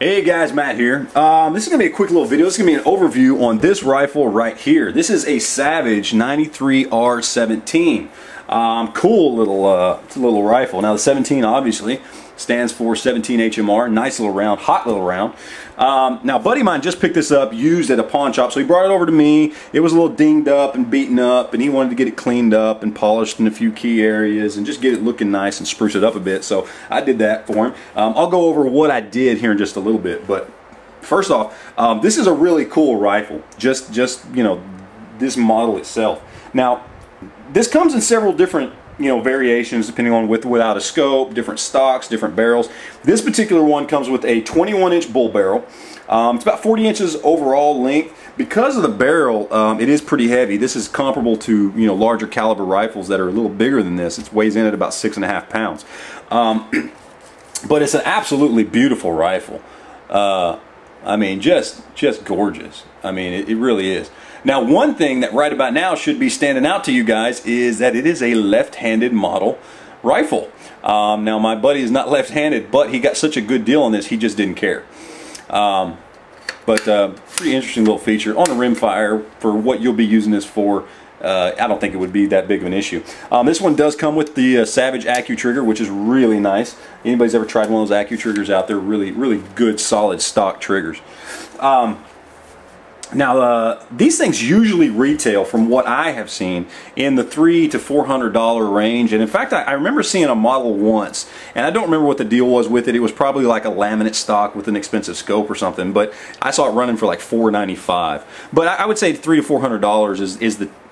Hey guys, Matt here. This is going to be a quick little video. This is going to be an overview on this rifle right here. This is a Savage 93R17. Cool little rifle. Now the 17 obviously stands for 17 HMR. Nice little round, hot little round. Now a buddy of mine just picked this up, used at a pawn shop, so he brought it over to me. It was a little dinged up and beaten up, and he wanted to get it cleaned up and polished in a few key areas and just get it looking nice and spruce it up a bit. So I did that for him. I'll go over what I did here in just a little bit, but first off, this is a really cool rifle. Just you know, this model itself. Now this comes in several different variations depending on with without a scope, different stocks, different barrels. This particular one comes with a 21-inch bull barrel. It's about 40 inches overall length. Because of the barrel, it is pretty heavy. This is comparable to larger caliber rifles that are a little bigger than this. It weighs in at about 6.5 pounds. But it's an absolutely beautiful rifle. I mean, just gorgeous. I mean, it really is. Now, one thing that right about now should be standing out to you guys is that it is a left-handed model rifle. Now, my buddy is not left-handed, but he got such a good deal on this, he just didn't care. Pretty interesting little feature on a rimfire for what you'll be using this for. I don't think it would be that big of an issue. This one does come with the Savage AccuTrigger, which is really nice. Anybody's ever tried one of those AccuTriggers out there? Really good, solid stock triggers. Now, these things usually retail, from what I have seen, in the $300 to $400 range. And in fact, I remember seeing a model once, and I don't remember what the deal was with it. It was probably like a laminate stock with an expensive scope or something, but I saw it running for like $495. But I would say $300 to $400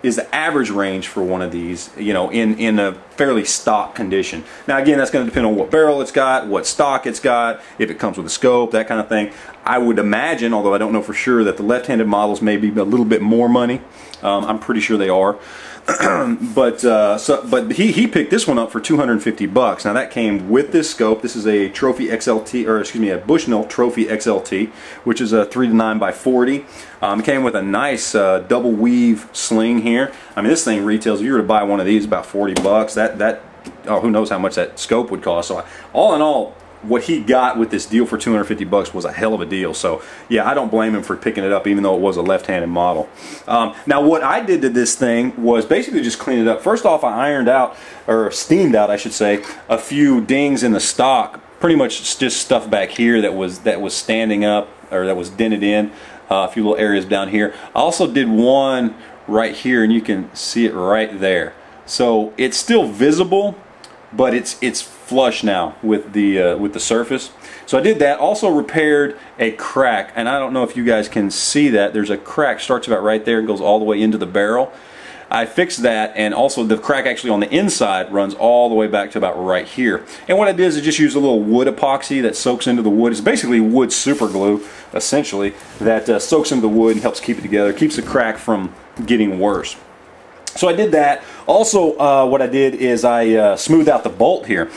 is the average range for one of these, in a fairly stock condition. Now again, that's going to depend on what barrel it's got, what stock it's got, if it comes with a scope, that kind of thing. I would imagine, although I don't know for sure, that the left-handed models may be a little bit more money. I'm pretty sure they are. but he picked this one up for $250. Now that came with this scope. This is a Trophy XLT, or excuse me, a Bushnell Trophy XLT, which is a 3-9 by 40. It came with a nice double weave sling here. I mean, this thing retails, if you were to buy one of these, about $40. Oh, who knows how much that scope would cost. So all in all, what he got with this deal for $250 was a hell of a deal. So yeah, I don't blame him for picking it up, even though it was a left-handed model. Now what I did to this thing was basically just clean it up. First off, I ironed out, or steamed out I should say, a few dings in the stock. Pretty much just stuff back here that was standing up, or that was dented in. A few little areas down here. I also did one right here, and you can see it right there. So it's still visible, but it's flush now with the surface. So I did that. Also repaired a crack, and I don't know if you guys can see that. There's a crack, starts about right there and goes all the way into the barrel. I fixed that, and also the crack actually on the inside runs all the way back to about right here. And what I did is I just used a little wood epoxy that soaks into the wood. It's basically wood super glue, essentially, that soaks into the wood and helps keep it together, keeps the crack from getting worse. So I did that. Also, what I did is I smoothed out the bolt here.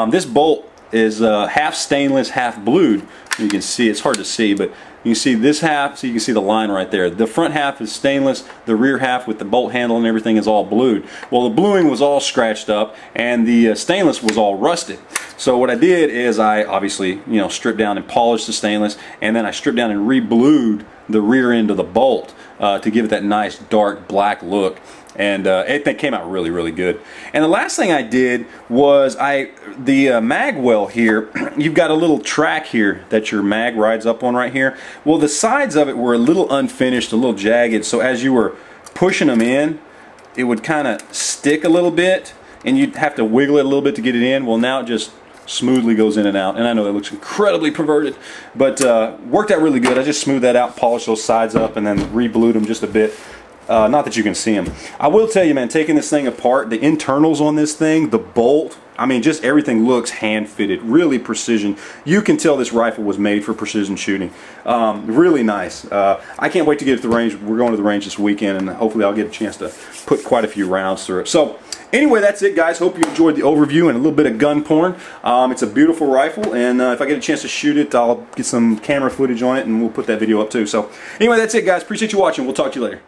This bolt is half stainless, half blued. You can see, it's hard to see, but you can see this half, so you can see the line right there. The front half is stainless, the rear half with the bolt handle and everything is all blued. Well, the bluing was all scratched up, and the stainless was all rusted. So what I did is I obviously, stripped down and polished the stainless, and then I stripped down and re-blued the rear end of the bolt to give it that nice dark black look. And it came out really good. And the last thing I did was the mag well here, you've got a little track here that your mag rides up on right here. Well, the sides of it were a little unfinished, a little jagged, so as you were pushing them in, it would kind of stick a little bit, and you'd have to wiggle it a little bit to get it in. Well, now it just smoothly goes in and out, and I know that looks incredibly perverted, but worked out really good. I just smoothed that out, polished those sides up, and then re-blued them just a bit. Not that you can see them. I will tell you, man, taking this thing apart, the internals on this thing, the bolt, I mean, just everything looks hand-fitted, really precision. You can tell this rifle was made for precision shooting. Really nice. I can't wait to get to the range. We're going to the range this weekend, and hopefully I'll get a chance to put quite a few rounds through it. So anyway, that's it, guys. Hope you enjoyed the overview and a little bit of gun porn. It's a beautiful rifle, and if I get a chance to shoot it, I'll get some camera footage on it, and we'll put that video up too. So anyway, that's it, guys. Appreciate you watching. We'll talk to you later.